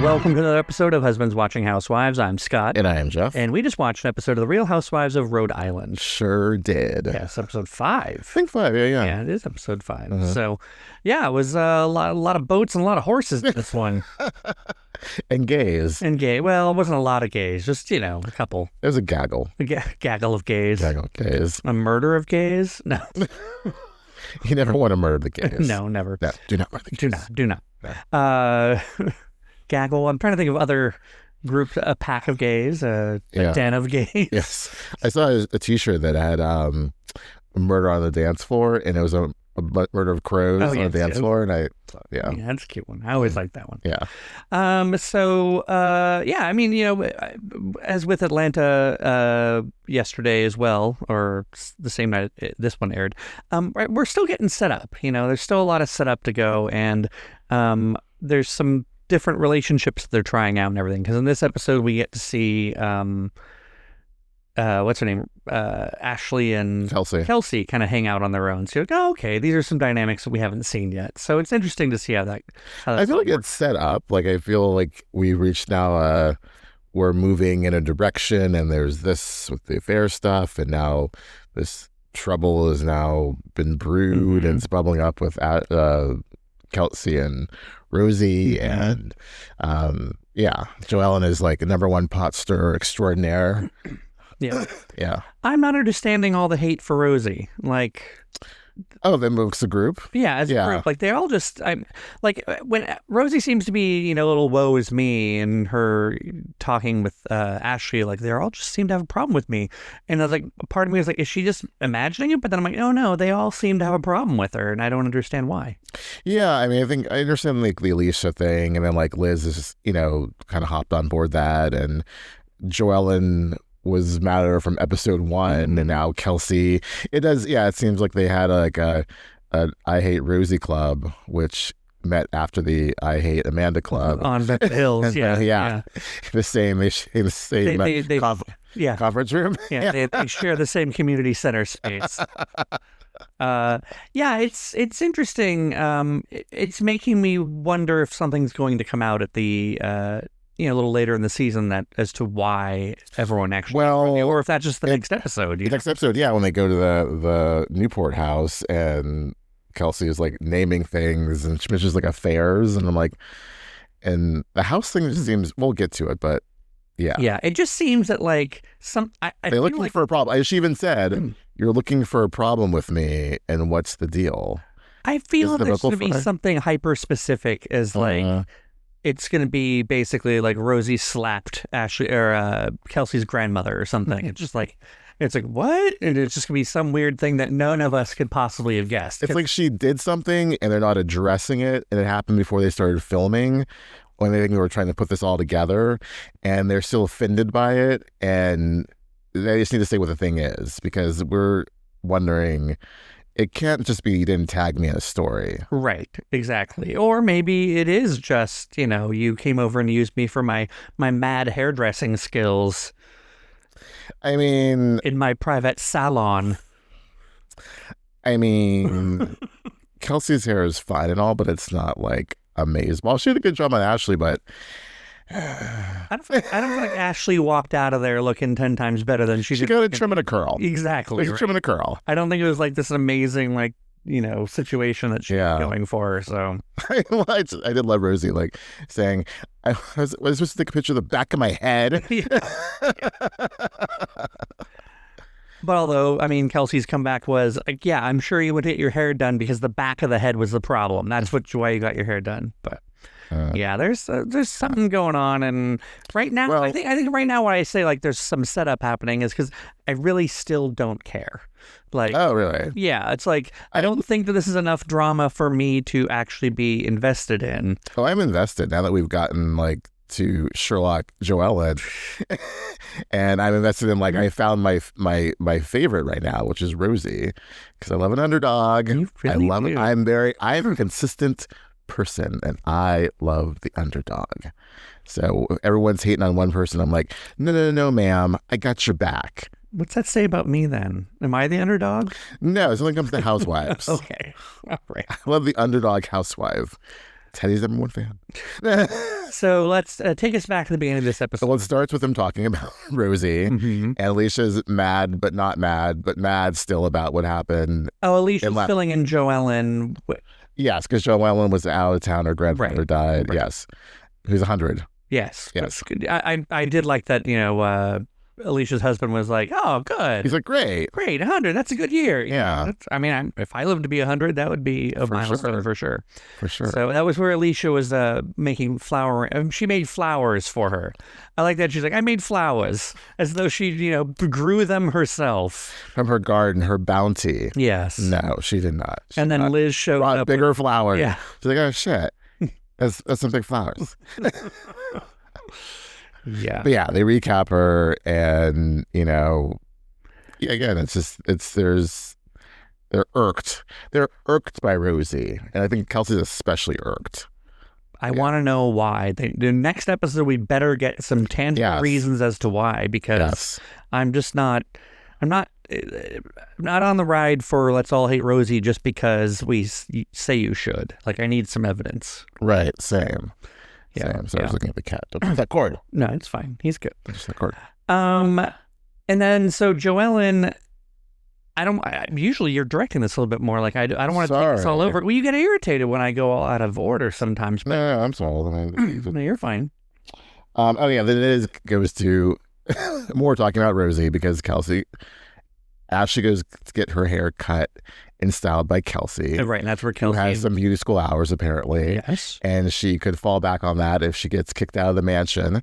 Welcome to another episode of Husbands Watching Housewives. I'm Scott. And I am Jeff. And we just watched an episode of The Real Housewives of Rhode Island. Sure did. Yes, episode 5. I think 5, yeah. Yeah, it is episode 5. So, yeah, it was a lot of boats and a lot of horses in this one. And gays. And gay. Well, it wasn't a lot of gays, just, a couple. There's a gaggle. A gaggle of gays. Gaggle of gays. A murder of gays? No. You never want to murder the gays. No, never. No, do not murder the gays. Do not. No. Gaggle. I'm trying to think of other groups, a pack of gays, a den of gays. Yes. I saw a t-shirt that had murder on the dance floor, and it was a murder of crows on the dance floor, and yeah, that's a cute one. I always like that one. Yeah. I mean, as with Atlanta yesterday as well, or the same night this one aired, we're still getting set up. There's still a lot of setup to go, and there's some different relationships they're trying out and everything. Because in this episode, we get to see what's her name? Ashley and Kelsey kind of hang out on their own. So you're like, oh, okay, these are some dynamics that we haven't seen yet. So it's interesting to see how that I feel like it's set up. Like, I feel like we reached now, we're moving in a direction, and there's this with the affair stuff, and now this trouble has now been brewed, and it's bubbling up with Kelsey and Rosie, and Joellen is like a number one pot stirrer extraordinaire. Yeah. Yeah. I'm not understanding all the hate for Rosie. Like, then moves the group. Yeah, as a group. Like, they're all just, when Rosie seems to be, a little woe is me, and her talking with Ashley, like, they all just seem to have a problem with me. And I was like, part of me was like, is she just imagining it? But then I'm like, oh no, they all seem to have a problem with her, and I don't understand why. Yeah, I mean, I think I understand like the Alicia thing, and then like Liz is, kind of hopped on board that, and Joellen was mad at her from episode 1, and now Kelsey. It seems like they had a I Hate Rosie club, which met after the I Hate Amanda club on the Hills. Yeah. The same conference room. They share the same community center space. It's interesting. It's making me wonder if something's going to come out at the a little later in the season as to why everyone actually, or if that's just the next episode. The next episode, when they go to the Newport house, and Kelsey is like naming things, and she mentions like affairs, and I'm like, and the house thing just seems, we'll get to it, but yeah, it just seems that like they're looking for a problem. She even said, "You're looking for a problem with me, and what's the deal?" I feel there's going to be something hyper specific as like. It's going to be basically like Rosie slapped Ashley or Kelsey's grandmother or something. It's just like, what? And it's just going to be some weird thing that none of us could possibly have guessed. It's like she did something and they're not addressing it, and it happened before they started filming, when they were trying to put this all together, and they're still offended by it, and they just need to say what the thing is, because we're wondering. It can't just be you didn't tag me in a story. Right, exactly. Or maybe it is just, you came over and used me for my mad hairdressing skills. I mean... in my private salon. I mean, Kelsey's hair is fine and all, but it's not like amazing. Well, she did a good job on Ashley, but... I don't feel like Ashley walked out of there looking 10 times better than she did. She got a trim and a curl. Exactly. A trim and a curl. I don't think it was like this amazing, situation that she was going for. So I did love Rosie, saying, I was supposed to take a picture of the back of my head. But although, I mean, Kelsey's comeback was, I'm sure you would get your hair done because the back of the head was the problem. That's why you got your hair done. But there's something going on, and right now, I think right now, why I say there's some setup happening is because I really still don't care. Oh, really? Yeah, it's like I don't think that this is enough drama for me to actually be invested in. Oh, I'm invested now that we've gotten to Sherlock Joellen, and I'm invested in I found my favorite right now, which is Rosie, because I love an underdog. You really I love do. I'm a consistent person, and I love the underdog. So everyone's hating on one person. I'm like, no, ma'am, I got your back. What's that say about me then? Am I the underdog? No, it's when it comes to Housewives. Okay, all right. I love the underdog housewife. Teddy's #1 fan. So let's take us back to the beginning of this episode. Well, it starts with him talking about Rosie, and Alicia's mad, but not mad, but mad still about what happened. Oh, Alicia's filling in Joellen. Yes, because Joellen was out of town. Her grandfather died. Right. Yes. Who's 100. Yes. I did like that, Alicia's husband was like, oh, good. He's like, great, 100. That's a good year. Yeah. If I lived to be 100, that would be a milestone for sure. For sure. So that was where Alicia was making she made flowers for her. I like that. She's like, I made flowers, as though she, grew them herself. From her garden, her bounty. Yes. No, she did not. And then Liz showed up. Bigger flowers. Yeah. She's like, oh, shit. That's some big flowers. Yeah. But yeah, they recap her, and again, they're irked. They're irked by Rosie, and I think Kelsey's especially irked. I want to know why. The next episode, we better get some tangible reasons as to why, because I'm not on the ride for let's all hate Rosie just because we say you should. Like, I need some evidence. Right. Same. Yeah. So I was looking at the cat. Don't touch that cord. No, it's fine. He's good. Just that cord. And then so Joellen, usually you're directing this a little bit more. Like, I don't want to take this all over. Well, you get irritated when I go all out of order sometimes. But... No, I'm sorry. No, you're fine. Then goes to more talking about Rosie, because Ashley goes to get her hair cut and styled by Kelsey. Right, and that's where Kelsey has some beauty school hours, apparently. Yes. And she could fall back on that if she gets kicked out of the mansion.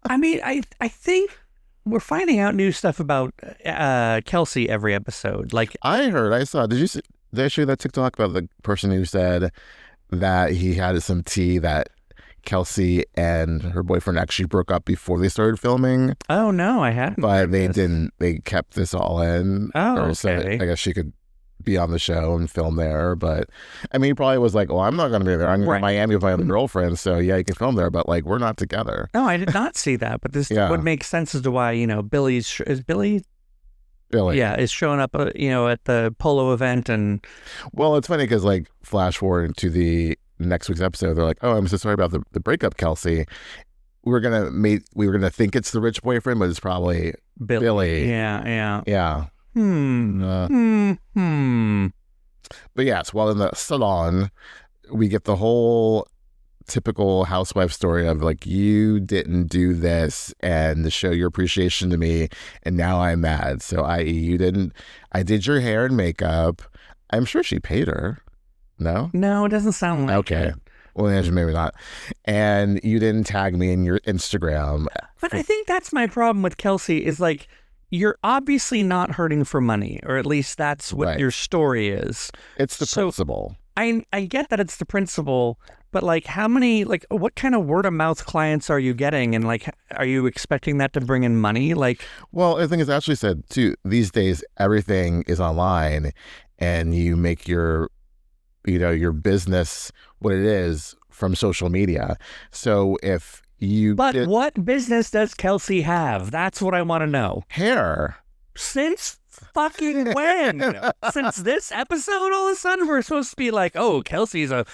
I think we're finding out new stuff about Kelsey every episode. Like, I saw, did I show you that TikTok about the person who said that he had some tea that Kelsey and her boyfriend actually broke up before they started filming? Oh, no, I hadn't. But they didn't. They kept this all in. Oh, okay. So I guess she could be on the show and film there. But he probably was like, well, I'm not going to be there. I'm going to Miami with my other girlfriend. So yeah, you can film there. But we're not together. No, I did not see that. But this would make sense as to why, Billy is showing up, at the polo event. And well, it's funny because flash forward into the next week's episode, they're like, oh, I'm so sorry about the breakup, Kelsey. We were gonna think it's the rich boyfriend, but it's probably Billy. Yeah. But yes, while in the salon, we get the whole typical housewife story of you didn't do this and to show your appreciation to me, and now I'm mad. So i.e. I did your hair and makeup. I'm sure she paid her. No, it doesn't sound like okay. it. Well, maybe not. And you didn't tag me in your Instagram. But I think that's my problem with Kelsey is you're obviously not hurting for money, or at least that's what your story is. It's the principle. I get that it's the principle, but how many, what kind of word of mouth clients are you getting? And are you expecting that to bring in money? Well, the thing is, Ashley said too, these days, everything is online, and you make your business what it is from social media. So if you what business does Kelsey have? That's what I want to know. Hair. Since fucking when? Since this episode, all of a sudden we're supposed to be like, oh, Kelsey's a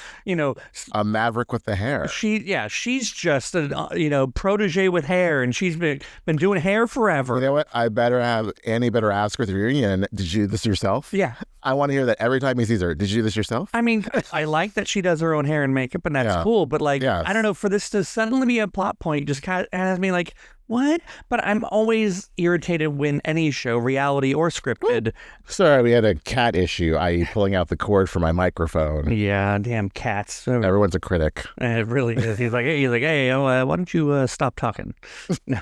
maverick with the hair. She's just a protege with hair, and she's been doing hair forever. You know what? Annie better ask her at the reunion, did you do this yourself? Yeah. I want to hear that every time he sees her. Did you do this yourself? I like that she does her own hair and makeup, and that's cool. But I don't know, for this to suddenly be a plot point, just kind of has me like, what? But I'm always irritated when any show, reality or scripted. Sorry, we had a cat issue, i.e. pulling out the cord for my microphone. Yeah, damn cats. Everyone's a critic. It really is. He's like, hey, why don't you stop talking? No.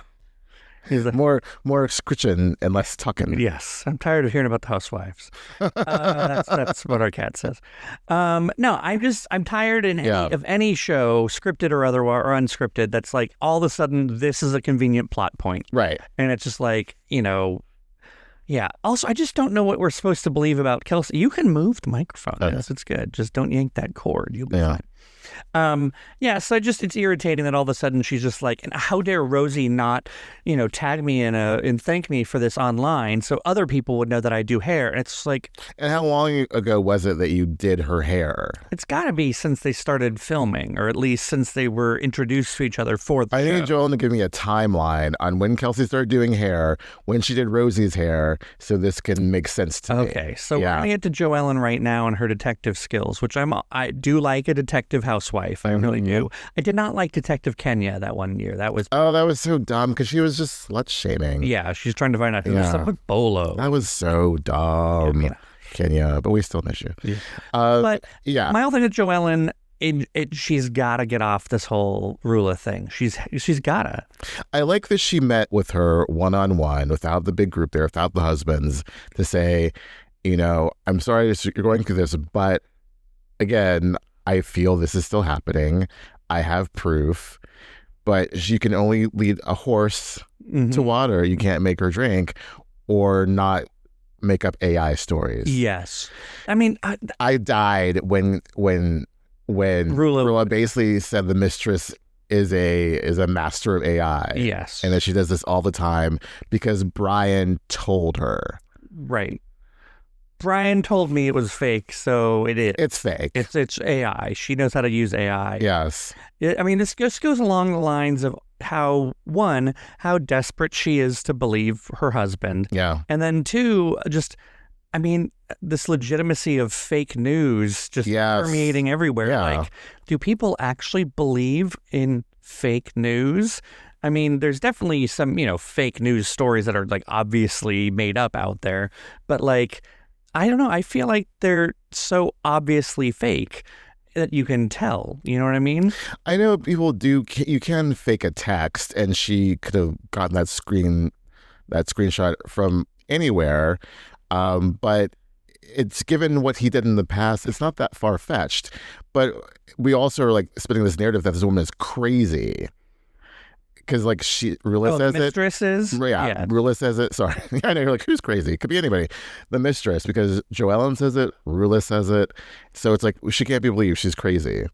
He's like, more scritching and less talking. Yes, I'm tired of hearing about the Housewives. That's what our cat says. No, I'm tired of any show, scripted or otherwise, or unscripted, that's all of a sudden this is a convenient plot point, right? And it's just yeah. Also, I just don't know what we're supposed to believe about Kelsey. You can move the microphone. Yes, it's good. Just don't yank that cord. You'll be fine. Yeah, so it's irritating that all of a sudden she's just like, and how dare Rosie not, tag me and thank me for this online so other people would know that I do hair. And it's like, and how long ago was it that you did her hair? It's got to be since they started filming, or at least since they were introduced to each other for the show. I need Joellen to give me a timeline on when Kelsey started doing hair, when she did Rosie's hair, so this can make sense to me. Okay, so we're going to get to Joellen right now and her detective skills, which I do like a detective housewife. I really do. I did not like Detective Kenya that one year. That was so dumb because she was just slut shaming. Yeah, she's trying to find out who was up with Polo. That was so dumb. Kenya, but we still miss you. Yeah. But my whole thing with Joellen, she's got to get off this whole Rulla thing. She's got to. I like that she met with her one-on-one without the big group there, without the husbands, to say, I'm sorry you're going through this, but again, I feel this is still happening. I have proof, but you can only lead a horse to water. You can't make her drink or not make up AI stories. Yes. I mean, I died when Rulla basically said the mistress is a master of AI. Yes. And that she does this all the time because Brian told her. Right. Brian told me it was fake, so it is. It's fake. It's AI. She knows how to use AI. Yes. I mean, this just goes along the lines of how desperate she is to believe her husband. Yeah. And then two, this legitimacy of fake news just permeating everywhere. Yeah. Like, do people actually believe in fake news? I mean, there's definitely some, fake news stories that are like obviously made up out there, but like, I don't know. I feel like they're so obviously fake that you can tell. You know what I mean? I know people do. You can fake a text, and she could have gotten that screenshot from anywhere. But it's given what he did in the past. It's not that far fetched. But we also are like spinning this narrative that this woman is crazy. Because like Rulla says mistress it. Is? Yeah, Rulla says it. Sorry. I know you're like, who's crazy? It could be anybody. The mistress, because Joellen says it, Rulla says it. So it's like, she can't be believed. She's crazy.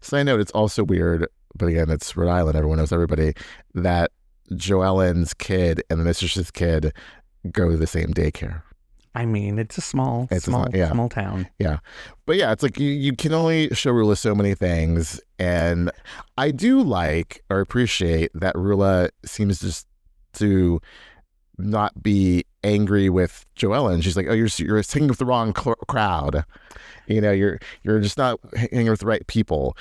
Side note, it's also weird, but again, it's Rhode Island. Everyone knows everybody, that Joellen's kid and the mistress's kid go to the same daycare. I mean, it's a small town. Yeah. But yeah, it's like you can only show Rulla so many things. And I do like or appreciate that Rulla seems just to not be angry with Joellen. She's like, oh, you're singing with the wrong crowd. You're just not hanging with the right people.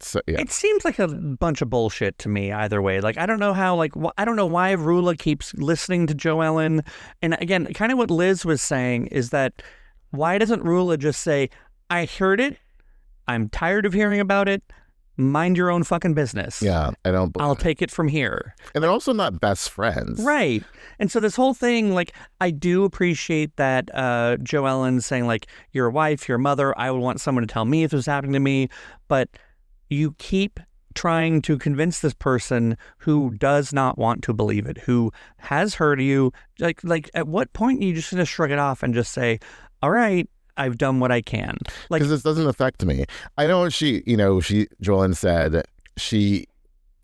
So, yeah. It seems like a bunch of bullshit to me either way. Like, I don't know how, I don't know why Rulla keeps listening to Joellen. And again, kind of what Liz was saying is that why doesn't Rulla just say, I heard it, I'm tired of hearing about it, mind your own fucking business. Yeah, I'll take it from here. And they're also not best friends. Right. And so this whole thing, like, I do appreciate that Joellen saying, like, you're a wife, you're a mother, I would want someone to tell me if this was happening to me, but you keep trying to convince this person who does not want to believe it, who has heard you. Like at what point are you just going to shrug it off and just say, all right, I've done what I can? Like, because this doesn't affect me. I know Joellen said she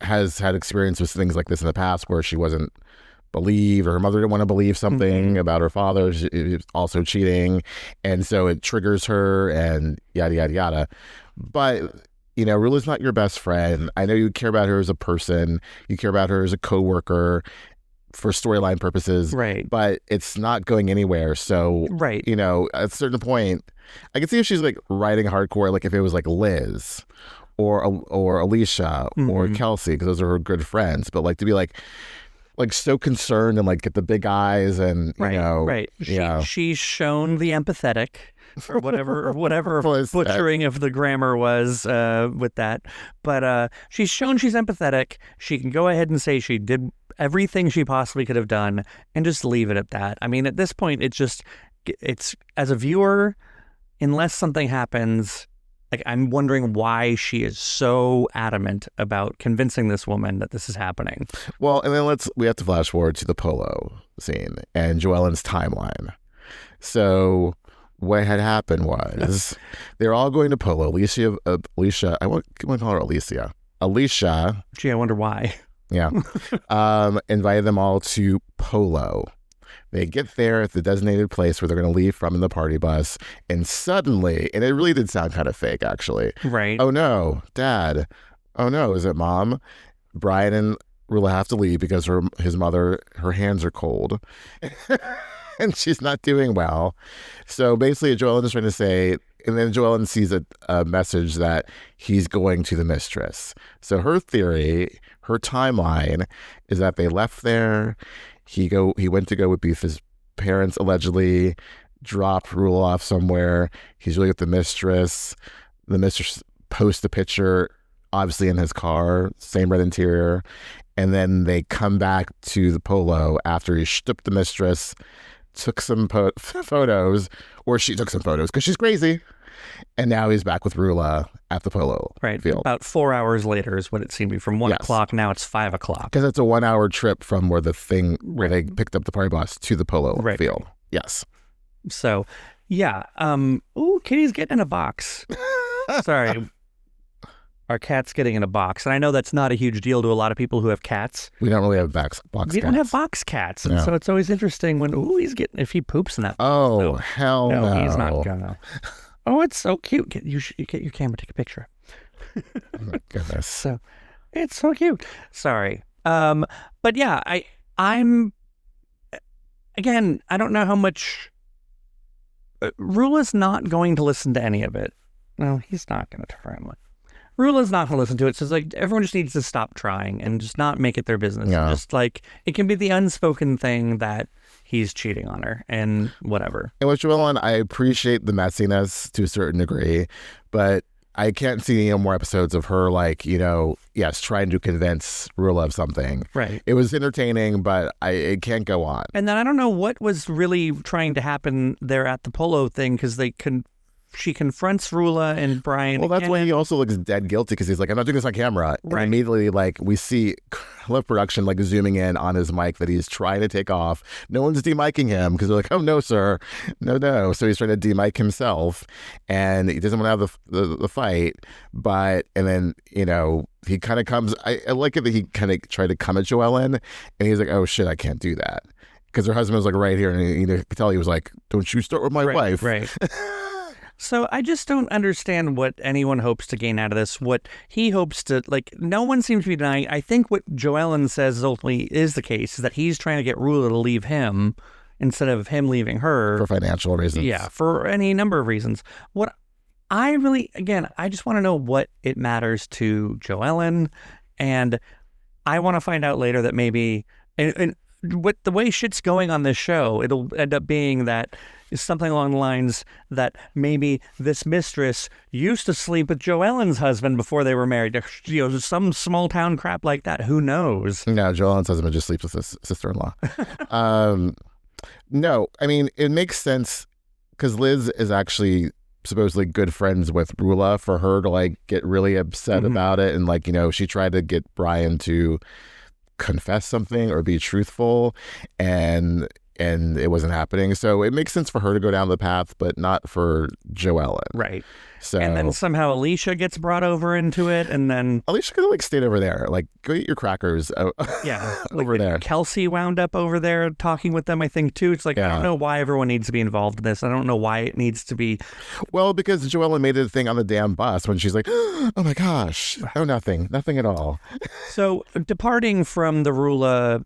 has had experience with things like this in the past where she wasn't believed, or her mother didn't want to believe something about her father. She was also cheating. And so it triggers her and yada, yada, yada. But Rulla's not your best friend. I know you care about her as a person. You care about her as a coworker for storyline purposes. Right. But it's not going anywhere. So, right. At a certain point, I can see if she's like writing hardcore, like if it was like Liz or Alicia or Kelsey, because those are her good friends. But like to be like so concerned and like get the big eyes and, Right. She's shown the empathetic. Or whatever butchering of the grammar was with that. But she's shown she's empathetic. She can go ahead and say she did everything she possibly could have done and just leave it at that. I mean, at this point, it's as a viewer, unless something happens, like, I'm wondering why she is so adamant about convincing this woman that this is happening. Well, and then we have to flash forward to the polo scene and Joellen's timeline. So what had happened was they're all going to polo. Alicia, I want to call her Alicia. Alicia. Gee, I wonder why. Yeah. Invited them all to polo. They get there at the designated place where they're going to leave from in the party bus. And suddenly, and it really did sound kind of fake, actually. Right. Oh, no, Dad. Oh, no, is it Mom? Brian and Rulla have to leave because his mother, her hands are cold. And she's not doing well. So basically, Joellen is trying to say, and then Joellen sees a message that he's going to the mistress. So her theory, her timeline, is that they left there. He went to go with his parents, allegedly, dropped Rulla off somewhere. He's really with the mistress. The mistress posts a picture, obviously in his car, same red interior. And then they come back to the polo after he stooped the mistress, took some photos, or she took some photos because she's crazy. And now he's back with Rulla at the polo field. About 4 hours later is what it seemed to be. From 1 o'clock, now it's 5 o'clock. Because it's a 1 hour trip from where they picked up the party bus to the polo field. Yes. So, yeah. Kitty's getting in a box. Sorry. Our cat's getting in a box. And I know that's not a huge deal to a lot of people who have cats. We don't really have box cats. We don't have box cats. And so it's always interesting when, if he poops in that. Oh, hell no. No, he's not gonna. Oh, it's so cute. Get your camera, take a picture. Oh my goodness. So, it's so cute. Sorry. But yeah, I'm, again, I don't know how much, Rulla's not going to listen to any of it. No, he's not going to try. Rulla's not going to listen to it. So it's like, everyone just needs to stop trying and just not make it their business. Yeah. Just like, it can be the unspoken thing that he's cheating on her and whatever. And with Joellen, I appreciate the messiness to a certain degree, but I can't see any more episodes of her trying to convince Rulla of something. Right. It was entertaining, but it can't go on. And then I don't know what was really trying to happen there at the polo thing, because she confronts Rulla and Brian. Well, that's why he also looks dead guilty, because he's like, I'm not doing this on camera. Right. And immediately, we see live production zooming in on his mic that he's trying to take off. No one's demicing him because they're like, oh, no, sir. No. So he's trying to demic himself, and he doesn't want to have the fight. And then, he kind of comes. I like it that he kind of tried to come at Joellen, and he's like, oh, shit, I can't do that. Because her husband was right here, and you could tell he was like, don't you start with my wife. Right. So I just don't understand what anyone hopes to gain out of this, what he hopes to, no one seems to be denying. I think what Joellen says ultimately is the case, is that he's trying to get Rulla to leave him instead of him leaving her. For financial reasons. Yeah, for any number of reasons. What I really, I just want to know what it matters to Joellen, and I want to find out later that maybe, and what the way shit's going on this show, it'll end up being that is something along the lines that maybe this mistress used to sleep with Joellen's husband before they were married. Some small town crap like that. Who knows? No, Joellen's husband just sleeps with his sister-in-law. No, I mean, it makes sense because Liz is actually supposedly good friends with Rulla, for her to get really upset about it. And she tried to get Brian to confess something or be truthful, and it wasn't happening. So it makes sense for her to go down the path, but not for Joellen. Right. So, and then somehow Alicia gets brought over into it, and then Alicia could have stayed over there. Go eat your crackers. Over there. Kelsey wound up over there talking with them, I think, too. It's I don't know why everyone needs to be involved in this. I don't know why it needs to be. Well, because Joellen made it a thing on the damn bus when she's like, oh my gosh. Oh, nothing at all. So departing from the Rulla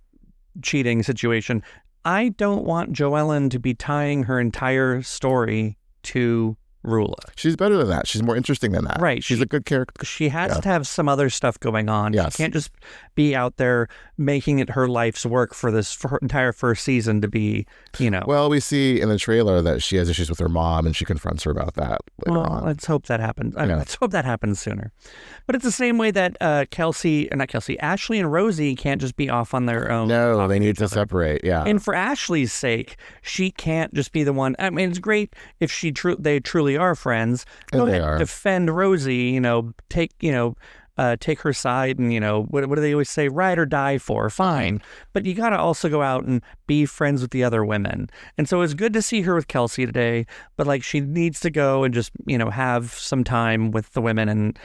cheating situation, I don't want Joellen to be tying her entire story to Rulla. She's better than that. She's more interesting than that. Right. She's a good character. She has to have some other stuff going on. Yes. She can't just be out there making it her life's work for her entire first season to be, Well, we see in the trailer that she has issues with her mom, and she confronts her about that later on. Let's hope that happens. Let's hope that happens sooner. But it's the same way that Ashley and Rosie can't just be off on their own. No, they need to separate. Yeah. And for Ashley's sake, she can't just be the one. I mean, it's great if they truly are friends. Go ahead, defend Rosie. take her side and, what do they always say? Ride or die for, fine. But you got to also go out and be friends with the other women. And so it was good to see her with Kelsey today, but like she needs to go and just, have some time with the women and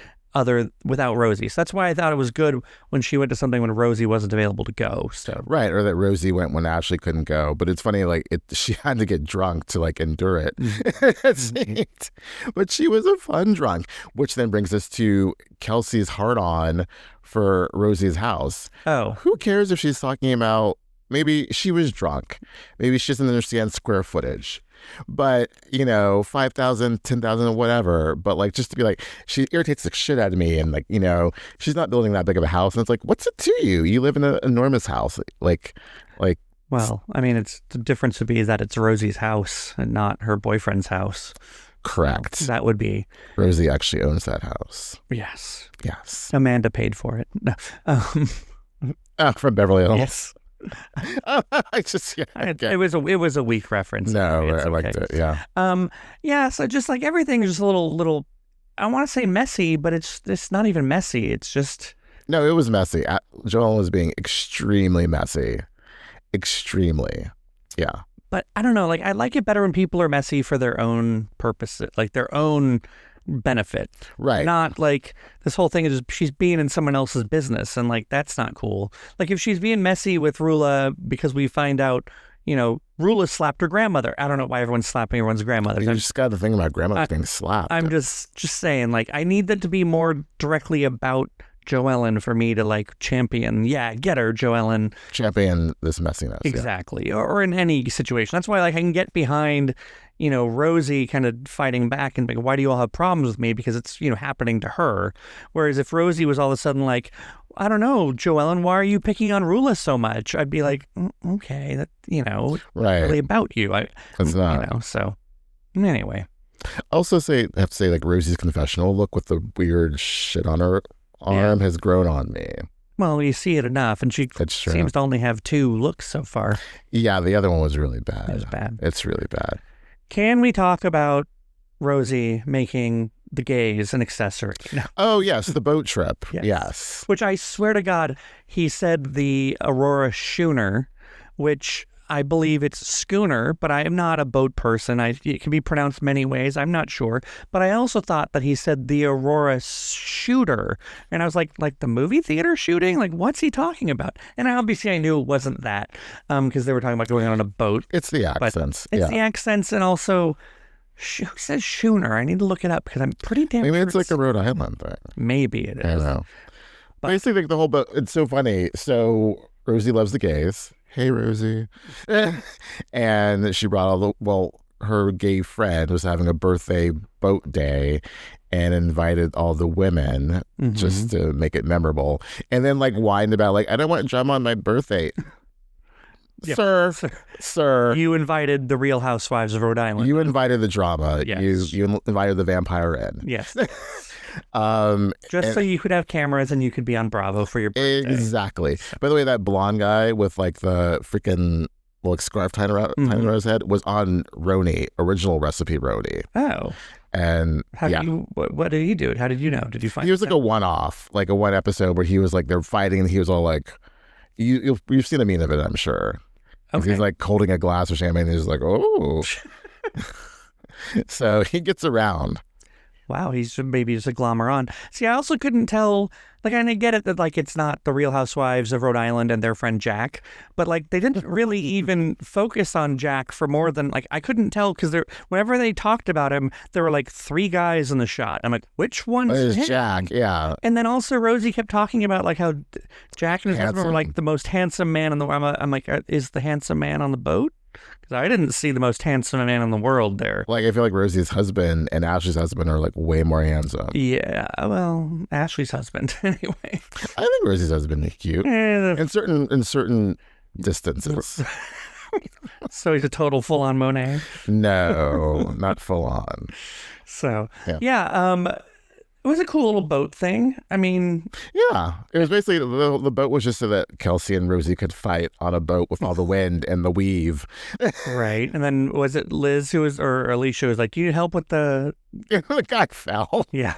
without Rosie. So that's why I thought it was good when she went to something when Rosie wasn't available to go. So right, or that Rosie went when Ashley couldn't go. But it's funny, like she had to get drunk to like endure it. It seemed. But she was a fun drunk, which then brings us to Kelsey's hard on for Rosie's house. Oh, who cares if she's talking about maybe she was drunk, maybe she doesn't understand square footage. But 5,000, 10,000, whatever. But like, just to be like, she irritates the shit out of me, and like, she's not building that big of a house, and it's like, what's it to you? You live in an enormous house, like. Well, I mean, the difference would be that it's Rosie's house and not her boyfriend's house. Correct. So that would be. Rosie actually owns that house. Yes. Yes. Amanda paid for it. No. From Beverly Hills. Yes. Okay. It was a weak reference. No, I liked it. Yeah. Yeah. So just like everything is just a little. I want to say messy, but it's not even messy. It's just. No, it was messy. Joel was being extremely messy. Extremely. Yeah. But I don't know. Like I like it better when people are messy for their own purposes, like their own benefit. Right. Not like this whole thing is she's being in someone else's business, and like that's not cool. Like if she's being messy with Rulla because we find out, Rulla slapped her grandmother. I don't know why everyone's slapping everyone's grandmother. You just got to think about grandmother being slapped. I'm just saying, like I need that to be more directly about Joellen for me to like champion. Yeah, get her, Joellen. Champion this messiness. Exactly. Yeah. Or in any situation. That's why like I can get behind, Rosie kind of fighting back and being, why do you all have problems with me? Because it's, happening to her. Whereas if Rosie was all of a sudden like, I don't know, Joellen, why are you picking on Rulla so much? I'd be like, okay, that, right. Really about you. It's not. So anyway. Also have to say like Rosie's confessional look with the weird shit on her arm has grown on me. Well, you see it enough, and she seems to only have 2 looks so far. Yeah, the other one was really bad. It was bad. It's really bad. Can we talk about Rosie making the gays an accessory? No. Oh, yes, the boat trip. Yes. Which I swear to God, he said the Aurora schooner, which I believe it's schooner, but I am not a boat person. It can be pronounced many ways. I'm not sure. But I also thought that he said the Aurora shooter. And I was like the movie theater shooting? Like, what's he talking about? And obviously I knew it wasn't that because they were talking about going on a boat. It's the accents. It's the accents, and also, who says schooner? I need to look it up because I'm pretty damn Maybe sure it's like a Rhode Island thing. Maybe it is. I don't know. But basically, like the whole boat, it's so funny. So Rosie loves the gays. Hey, Rosie. And she brought her gay friend was having a birthday boat day and invited all the women just to make it memorable. And then like whined about like, I don't want drama on my birthday. Yeah. Sir. You invited the Real Housewives of Rhode Island. You invited the drama. Yes. You invited the vampire in. Yes. So you could have cameras and you could be on Bravo for your birthday. Exactly. By the way, that blonde guy with like the freaking like scarf tied around his head was on RHORI, original recipe RHORI. Oh. And what did he do? How did you know? Did you find he was like a one-off, like a one episode where he was like they're fighting and he was all like, you've seen a meme of it, I'm sure. Okay. He's like holding a glass of champagne and he's like, oh. So he gets around. Wow, he's maybe just a glamour. See, I also couldn't tell, like, and I get it that, like, it's not the Real Housewives of Rhode Island and their friend Jack, but, like, they didn't really even focus on Jack for more than, like, I couldn't tell, because whenever they talked about him, there were, like, 3 guys in the shot. I'm like, which one's him? Jack, yeah. And then also Rosie kept talking about, like, how Jack and his husband were, like, the most handsome man in the world. I'm like, is the handsome man on the boat? Because I didn't see the most handsome man in the world there. Like, I feel like Rosie's husband and Ashley's husband are, like, way more handsome. Yeah, well, Ashley's husband, anyway. I think Rosie's husband is cute. In certain distances. So he's a total full-on Monet? No, not full-on. So, yeah It was a cool little boat thing. I mean, yeah, it was basically the boat was just so that Kelsey and Rosie could fight on a boat with all the wind and the weave. Right. And then was it Liz or Alicia was like, "Do you need help with the?" The guy fell. Yeah.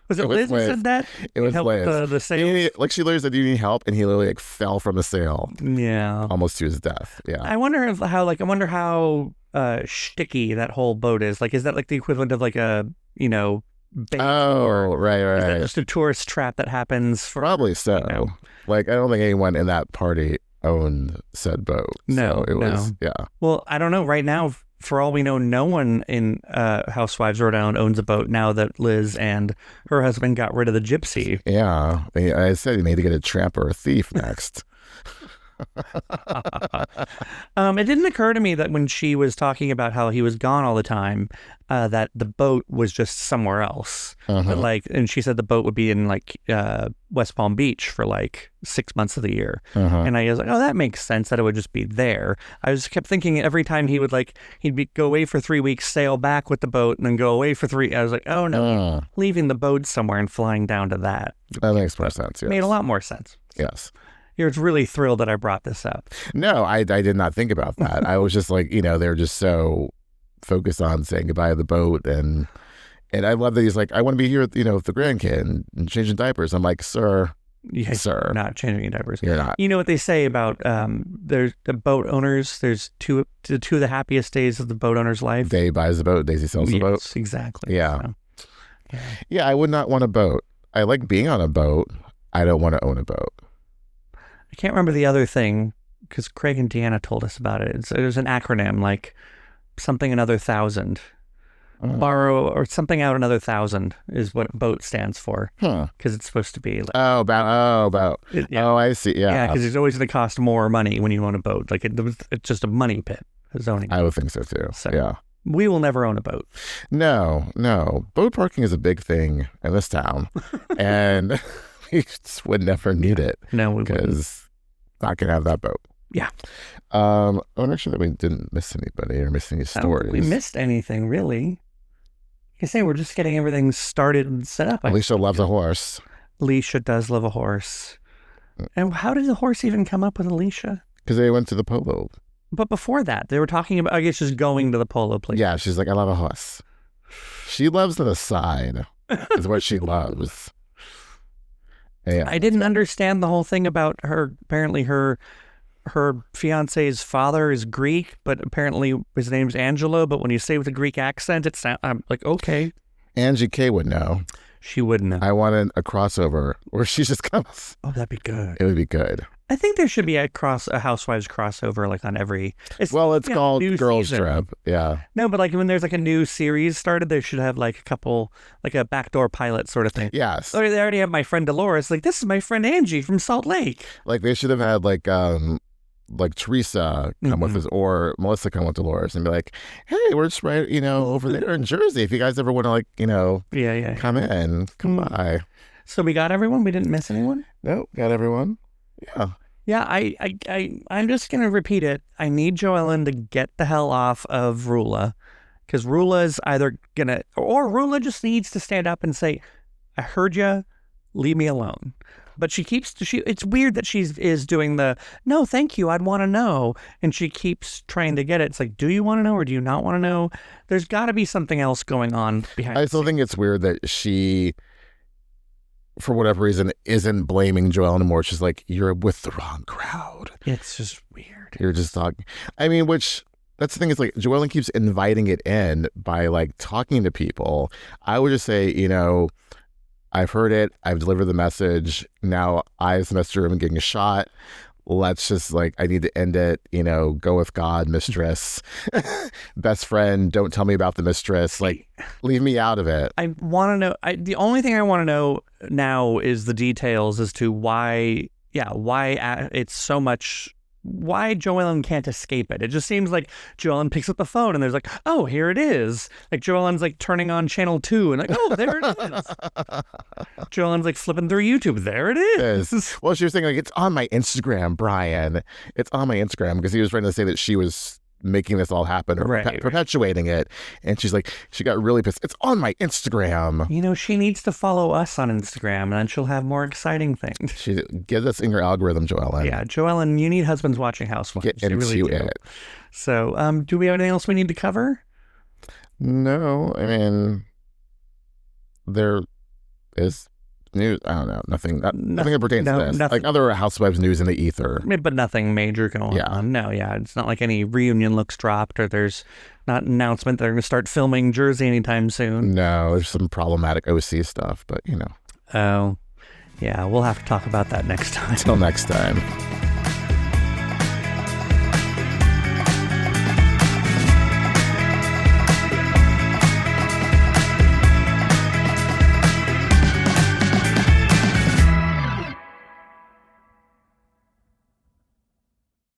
Was it Liz who said that? It was Liz. The sail. Like she literally said, "Do you need help?" And he literally like fell from the sail. Yeah. Almost to his death. Yeah. I wonder how sticky that whole boat is. Like, is that like the equivalent of like a bait? Oh, right. Is that just a tourist trap that happens? Probably so. Like, I don't think anyone in that party owned said boat. No, so it was, yeah. Well, I don't know. Right now, for all we know, no one in Housewives Rhode Island owns a boat now that Liz and her husband got rid of the gypsy. Yeah. I said he need to get a tramp or a thief next. It didn't occur to me that when she was talking about how he was gone all the time, that the boat was just somewhere else. But and she said the boat would be in West Palm Beach for 6 months of the year. And I was like, oh, that makes sense that it would just be there. I just kept thinking every time he would go away for 3 weeks, sail back with the boat, and then go away for 3. I was like, oh no, leaving the boat somewhere and flying down to that. That makes more sense. Yes. Made a lot more sense. Yes. You're really thrilled that I brought this up. No, I did not think about that. I was just like, they're just so focused on saying goodbye to the boat. And I love that he's like, I want to be here with the grandkid and changing diapers. I'm like, sir, you're not changing diapers. You're not. You know what they say about there's the boat owners, there's two of the happiest days of the boat owner's life. Day buys the boat, Daisy sells the boat. Exactly. Yeah. So, yeah, I would not want a boat. I like being on a boat. I don't want to own a boat. I can't remember the other thing because Craig and Deanna told us about it. It was an acronym like something another thousand. Borrow or something out another thousand is what boat stands for. Because it's supposed to be like... Oh, I see. Yeah. Yeah, because it's always going to cost more money when you own a boat. Like it's just a money pit, zoning. I would think so too. So, yeah. We will never own a boat. No. Boat parking is a big thing in this town. And we just would never need it. No, because not going to have that boat. Yeah. I want to make sure that we didn't miss anybody or miss any stories. I don't think we missed anything, really. Like I say, we're just getting everything started and set up. Alicia loves a horse. Alicia does love a horse. And how did the horse even come up with Alicia? Because they went to the polo. But before that, they were talking about, I guess, just going to the polo place. Yeah, she's like, I love a horse. She loves the side, is what she loves. Yeah. I didn't understand the whole thing about her. Apparently, her fiance's father is Greek, but apparently his name's Angelo. But when you say it with a Greek accent, I'm like, okay. Angie K would know. She would know. I wanted a crossover where she just comes. Oh, that'd be good. It would be good. I think there should be a Housewives crossover on every. It's called Girls Trip. Yeah. No, but when there's a new series started, they should have a couple, a backdoor pilot sort of thing. Yes. Or they already have my friend Dolores. This is my friend Angie from Salt Lake. They should have had Teresa come with us or Melissa come with Dolores and be like, hey, we're just right, over there in Jersey. If you guys ever want to come in, come by. So we got everyone? We didn't miss anyone? No, got everyone. Yeah. Yeah, I'm just going to repeat it. I need Joellen to get the hell off of Rulla because Rulla's either going to, or Rulla just needs to stand up and say, I heard you, leave me alone. But it's weird that she is doing the, no, thank you, I'd want to know. And she keeps trying to get it. It's like, do you want to know or do you not want to know? There's got to be something else going on behind I still think it's weird that she, for whatever reason, isn't blaming Joelle anymore. She's like, you're with the wrong crowd. It's just weird. You're just talking. I mean, that's the thing is Joellen keeps inviting it in by talking to people. I would just say, I've heard it. I've delivered the message. Now I, as the messenger, am getting a shot. Let's just I need to end it. Go with God, mistress, best friend. Don't tell me about the mistress. Leave me out of it. I want to know. The only thing I want to know now is the details as to why it's so much. Why Joellen can't escape it. It just seems like Joellen picks up the phone and there's oh, here it is. Joellen's turning on channel 2 and oh, there it is. Joellen's flipping through YouTube. There it is. Well, she was saying it's on my Instagram, Brian. It's on my Instagram because he was trying to say that she was making this all happen or Right. perpetuating it. And she's like, she got really pissed. It's on my Instagram. You know, she needs to follow us on Instagram, and then she'll have more exciting things. She get this in your algorithm, Joellen. Yeah, Joellen, you need husbands watching Housewives. Get into really do. it. So, do we have anything else we need to cover? No, I mean, there is news. I don't know. Nothing that pertains to this. Nothing. Like other Housewives news in the ether. But nothing major going on. No, it's not like any reunion looks dropped, or there's not an announcement they're going to start filming Jersey anytime soon. No, there's some problematic OC stuff, but you know. Oh, yeah, we'll have to talk about that next time. Until next time.